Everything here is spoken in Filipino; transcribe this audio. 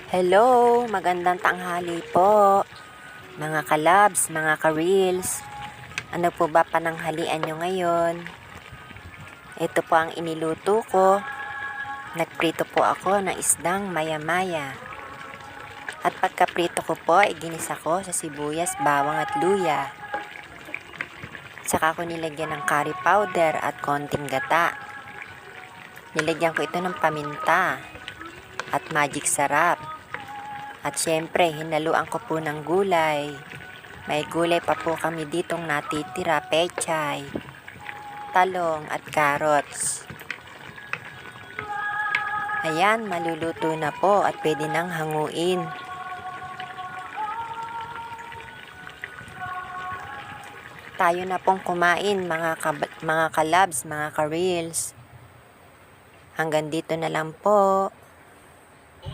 Hello, magandang tanghali po, mga kalabs, mga ka-reels. Ano po ba pananghalian nyo ngayon? Ito po ang iniluto ko. Nagprito po ako ng isdang maya-maya. At pagkaprito ko po, ginisa ko sa sibuyas, bawang at luya. Saka ko nilagyan ng curry powder at konting gata. Nilagyan ko ito ng paminta at magic sarap. At syempre, hinaluan ko po ng gulay. May gulay pa po kami ditong natitira, pechay, talong at carrots. Ayan, maluluto na po at pwede nang hanguin. Tayo na pong kumain mga kalabs, mga ka-reels. Hanggang dito na lang po.